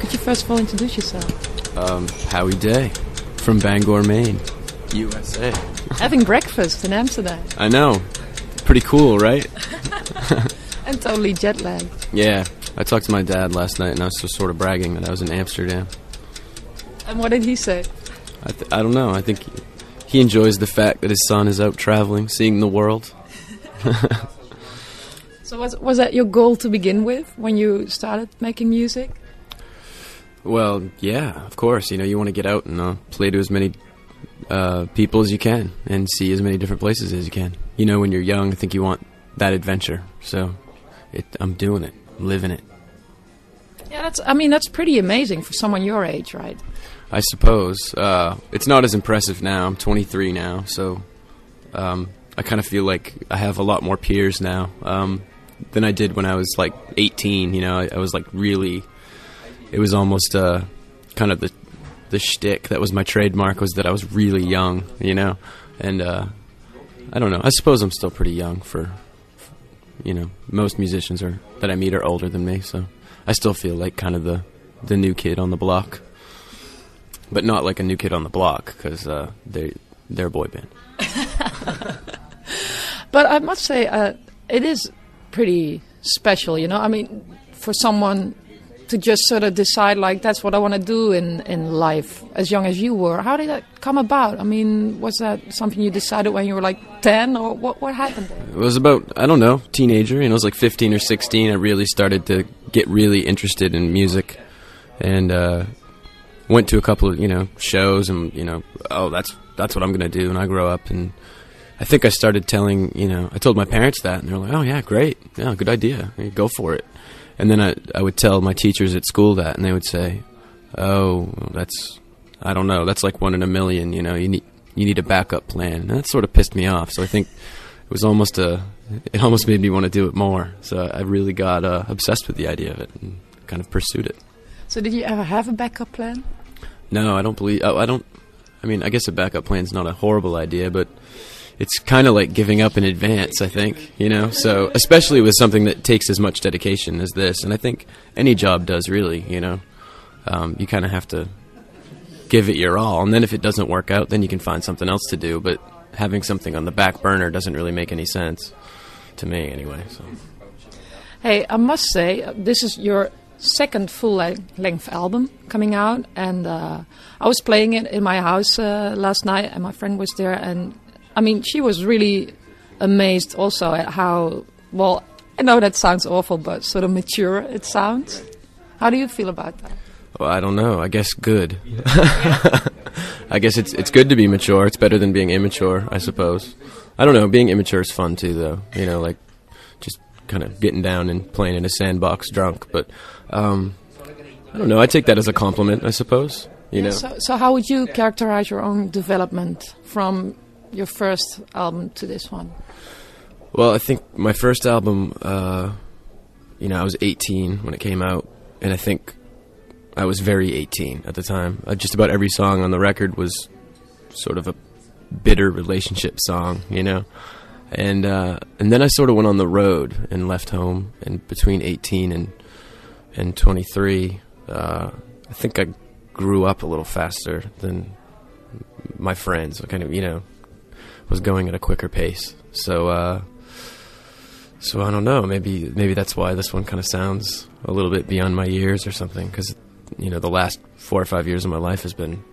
Could you first of all introduce yourself? Howie Day, from Bangor, Maine, USA. Having breakfast in Amsterdam. I know. Pretty cool, right? And totally jet lagged. Yeah. I talked to my dad last night, and I was just sort of bragging that I was in Amsterdam. And what did he say? I don't know. I think he enjoys the fact that his son is out traveling, seeing the world. So was that your goal to begin with when you started making music? Well, yeah, of course. You know, you want to get out and play to as many people as you can and see as many different places as you can. You know, when you're young, I think you want that adventure. So I'm doing it, living it. Yeah, that's pretty amazing for someone your age, right? I suppose. It's not as impressive now. I'm 23 now, so I kind of feel like I have a lot more peers now than I did when I was like 18. You know, I was like really. It was almost kind of the shtick that was my trademark, was that I was really young, you know, and I don't know. I suppose I'm still pretty young for you know, most musicians that I meet are older than me, so I still feel like kind of the new kid on the block, but not like a new kid on the block, because they're a boy band. But I must say, it is pretty special, you know. I mean, for someone to just sort of decide, like, that's what I want to do in life, as young as you were. How did that come about? I mean, was that something you decided when you were like 10, or what happened there? It was about, I don't know, teenager. You know, I was like 15 or 16. I really started to get really interested in music, and went to a couple of, you know, shows, and, you know, oh, that's what I'm going to do when I grow up. And I think I started I told my parents that, and they were like, oh, yeah, great. Yeah, good idea. Go for it. And then I would tell my teachers at school that, and they would say, oh, I don't know, that's like 1 in a million, you know, you need a backup plan. And that sort of pissed me off. So I think it was it almost made me want to do it more. So I really got obsessed with the idea of it and kind of pursued it. So did you ever have a backup plan? No, I don't believe, I mean, I guess a backup plan's not a horrible idea, but it's kind of like giving up in advance, I think, you know? So, especially with something that takes as much dedication as this, and I think any job does, really, you know? You kind of have to give it your all, and then if it doesn't work out, then you can find something else to do, but having something on the back burner doesn't really make any sense, to me, anyway, so. Hey, I must say, this is your second full-length album coming out, and I was playing it in my house last night, and my friend was there, and I mean, she was really amazed also at how, well, I know that sounds awful, but sort of mature it sounds. How do you feel about that? Well, I don't know. I guess good. I guess it's good to be mature. It's better than being immature, I suppose. I don't know. Being immature is fun, too, though. You know, like, just kind of getting down and playing in a sandbox drunk. But, I don't know. I take that as a compliment, I suppose. You know. So how would you characterize your own development from your first album to this one? Well, I think my first album, you know, I was 18 when it came out, and I think I was very 18 at the time. Just about every song on the record was sort of a bitter relationship song, you know? And then I sort of went on the road and left home, and between 18 and 23, I think I grew up a little faster than my friends. I kind of, you know, was going at a quicker pace. So I don't know, maybe that's why this one kind of sounds a little bit beyond my years or something, because, you know, the last 4 or 5 years of my life has been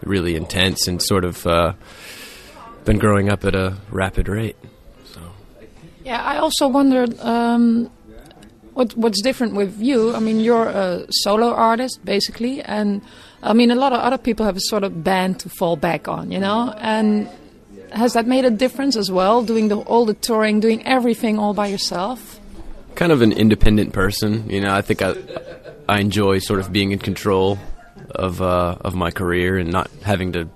really intense and sort of been growing up at a rapid rate. So yeah, I also wondered what's different with you. I mean, you're a solo artist basically, and I mean, a lot of other people have a sort of band to fall back on, you know, and has that made a difference as well, doing all the touring, doing everything all by yourself? Kind of an independent person, you know. I think I enjoy sort of being in control of my career and not having to,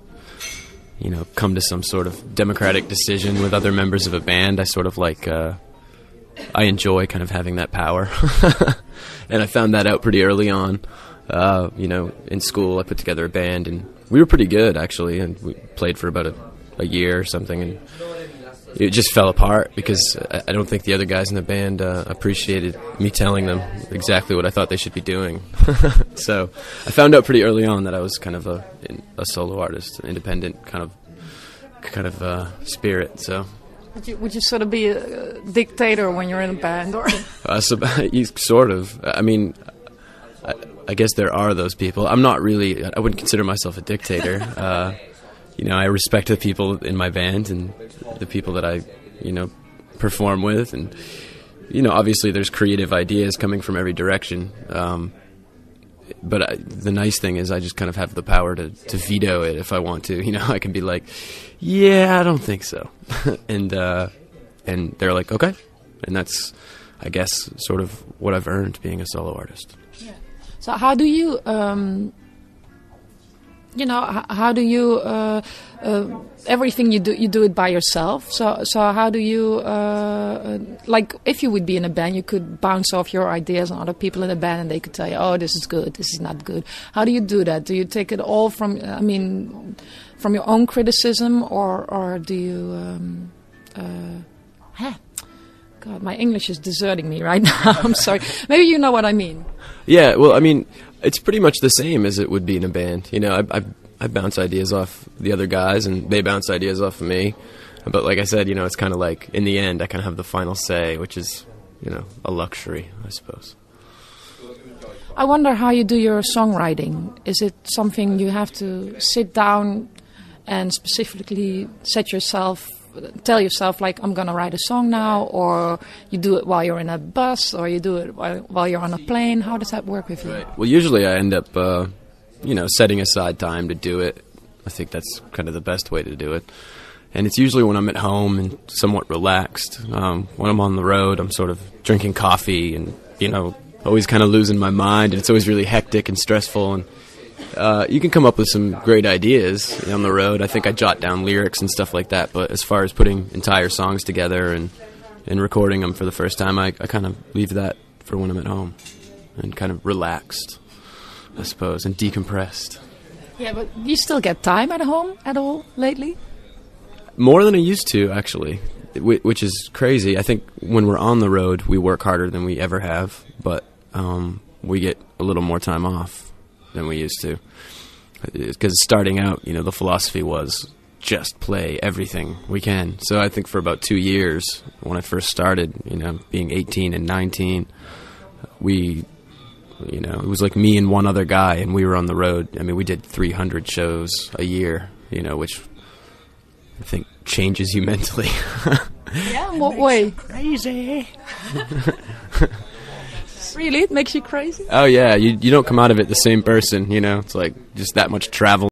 you know, come to some sort of democratic decision with other members of a band. I sort of like, I enjoy kind of having that power. And I found that out pretty early on. You know, in school I put together a band, and we were pretty good, actually, and we played for about a year or something, and it just fell apart because I don't think the other guys in the band appreciated me telling them exactly what I thought they should be doing. So I found out pretty early on that I was kind of a solo artist, an independent kind of spirit. So would you sort of be a dictator when you're in a band, or? Sort of. I mean, I guess there are those people. I'm not really. I wouldn't consider myself a dictator. I respect the people in my band and the people that I, perform with. And, obviously there's creative ideas coming from every direction. But the nice thing is I just kind of have the power to veto it if I want to. I can be like, yeah, I don't think so. and they're like, okay. And that's, I guess, sort of what I've earned being a solo artist. Yeah. So how do you... how do you everything you do it by yourself? So how do you like if you would be in a band, you could bounce off your ideas on other people in the band, and they could tell you, oh, this is good, this is not good. How do you do that? Do you take it all from your own criticism, or do you? God, my English is deserting me right now. I'm sorry. Maybe you know what I mean. Yeah. Well, I mean, it's pretty much the same as it would be in a band. I bounce ideas off the other guys, and they bounce ideas off of me. But like I said, it's kind of like, in the end, I kind of have the final say, which is, a luxury, I suppose. I wonder how you do your songwriting. Is it something you have to sit down and specifically tell yourself, like, I'm going to write a song now, or you do it while you're in a bus, or you do it while you're on a plane? How does that work with you? Right. Well, usually I end up, setting aside time to do it. I think that's kind of the best way to do it. And it's usually when I'm at home and somewhat relaxed. When I'm on the road, I'm sort of drinking coffee and, always kind of losing my mind, and it's always really hectic and stressful. And you can come up with some great ideas on the road. I think I jot down lyrics and stuff like that, but as far as putting entire songs together and recording them for the first time, I kind of leave that for when I'm at home and kind of relaxed, I suppose, and decompressed. Yeah, but you still get time at home at all lately? More than I used to, actually, which is crazy. I think when we're on the road, we work harder than we ever have, but we get a little more time off than we used to. Because starting out, the philosophy was just play everything we can. So I think for about 2 years, when I first started, being 18 and 19, it was like me and one other guy, and we were on the road. I mean, we did 300 shows a year, which I think changes you mentally. Yeah, in what way? Crazy. Really? It makes you crazy? Oh, yeah. You don't come out of it the same person, It's like just that much travel.